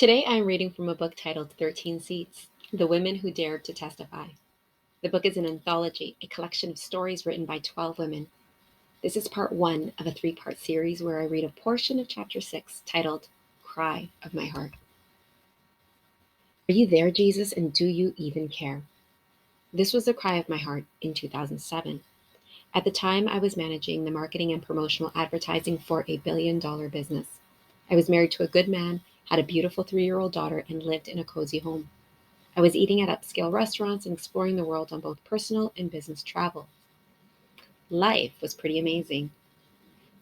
Today I am reading from a book titled 13 Seats: The Women Who Dared to Testify. The book is an anthology, a collection of stories written by 12 women. This is part one of a three-part series where I read a portion of chapter 6 titled Cry of My Heart. Are you there, Jesus, and do you even care? This was the cry of my heart in 2007. At the time, I was managing the marketing and promotional advertising for a billion-dollar business. I was married to a good man, had a beautiful 3-year-old daughter, and lived in a cozy home. I was eating at upscale restaurants and exploring the world on both personal and business travel. Life was pretty amazing.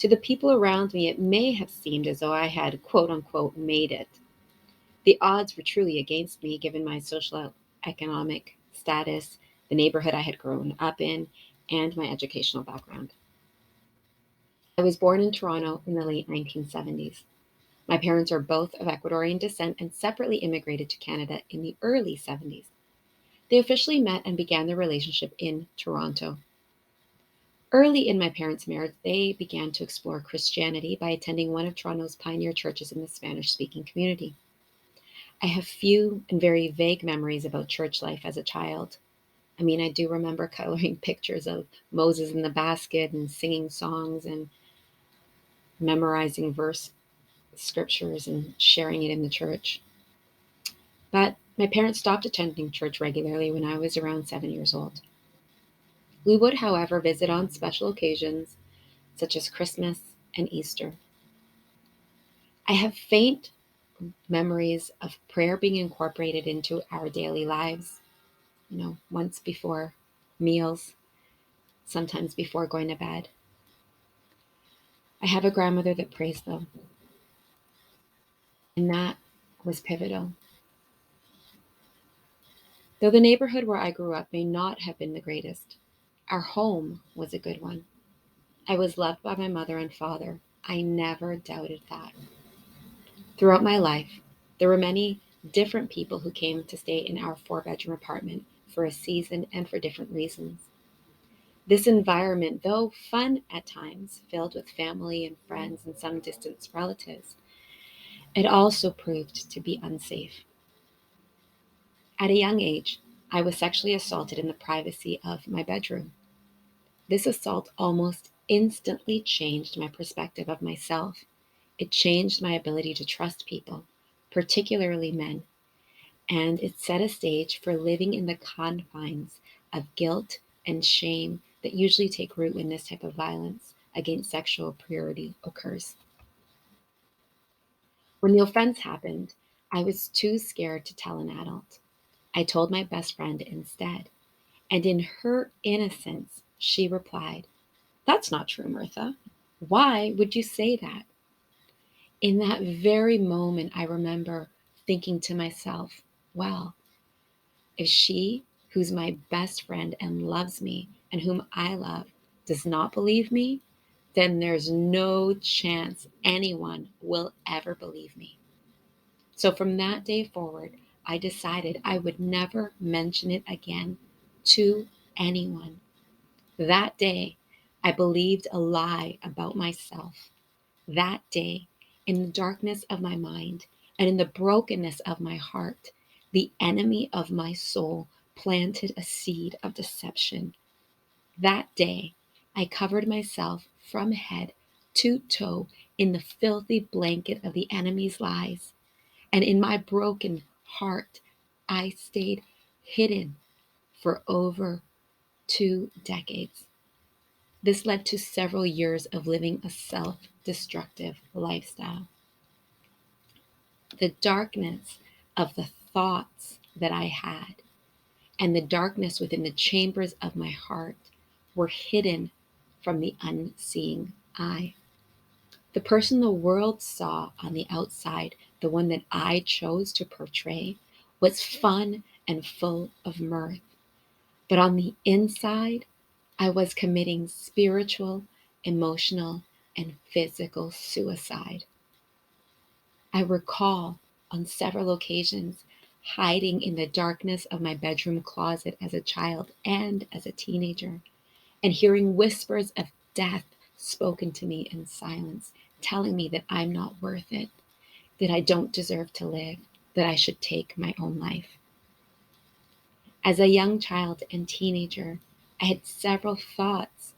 To the people around me, it may have seemed as though I had quote unquote made it. The odds were truly against me given my social economic status, the neighborhood I had grown up in, and my educational background. I was born in Toronto in the late 1970s. My parents are both of Ecuadorian descent and separately immigrated to Canada in the early 70s. They officially met and began their relationship in Toronto. Early in my parents' marriage, they began to explore Christianity by attending one of Toronto's pioneer churches in the Spanish-speaking community. I have few and very vague memories about church life as a child. I do remember coloring pictures of Moses in the basket and singing songs and memorizing verse scriptures and sharing it in the church. But my parents stopped attending church regularly when I was around 7 years old. We would, however, visit on special occasions such as Christmas and Easter. I have faint memories of prayer being incorporated into our daily lives, once before meals, sometimes before going to bed. I have a grandmother that prays though, and that was pivotal. Though the neighborhood where I grew up may not have been the greatest, our home was a good one. I was loved by my mother and father. I never doubted that. Throughout my life, there were many different people who came to stay in our 4-bedroom apartment for a season and for different reasons. This environment, though fun at times, filled with family and friends and some distant relatives, it also proved to be unsafe. At a young age, I was sexually assaulted in the privacy of my bedroom. This assault almost instantly changed my perspective of myself. It changed my ability to trust people, particularly men, and it set a stage for living in the confines of guilt and shame that usually take root when this type of violence against sexual purity occurs. When the offense happened, I was too scared to tell an adult. I told my best friend instead, and in her innocence, she replied, "That's not true, Mirtha. Why would you say that?" In that very moment, I remember thinking to myself, well, if she, who's my best friend and loves me and whom I love, does not believe me, then there's no chance anyone will ever believe me. So from that day forward, I decided I would never mention it again to anyone. That day, I believed a lie about myself. That day, in the darkness of my mind and in the brokenness of my heart, the enemy of my soul planted a seed of deception. That day, I covered myself from head to toe in the filthy blanket of the enemy's lies. And in my broken heart, I stayed hidden for over 2 decades. This led to several years of living a self destructive lifestyle. The darkness of the thoughts that I had and the darkness within the chambers of my heart were hidden from the unseeing eye. The person the world saw on the outside, the one that I chose to portray, was fun and full of mirth. But on the inside, I was committing spiritual, emotional, and physical suicide. I recall on several occasions hiding in the darkness of my bedroom closet as a child and as a teenager, and hearing whispers of death spoken to me in silence, telling me that I'm not worth it, that I don't deserve to live, that I should take my own life. As a young child and teenager, I had several thoughts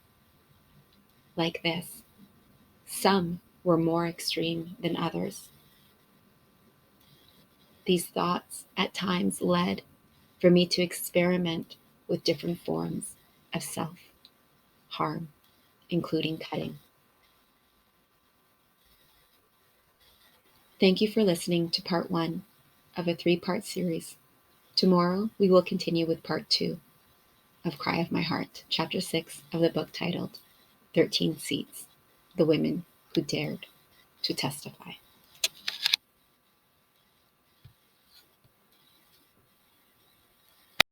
like this. Some were more extreme than others. These thoughts at times led for me to experiment with different forms of self-harm, including cutting. Thank you for listening to part 1 of a 3-part series. Tomorrow we will continue with part 2 of Cry of My Heart, chapter 6 of the book titled 13 Seats, The Women Who Dared to Testify.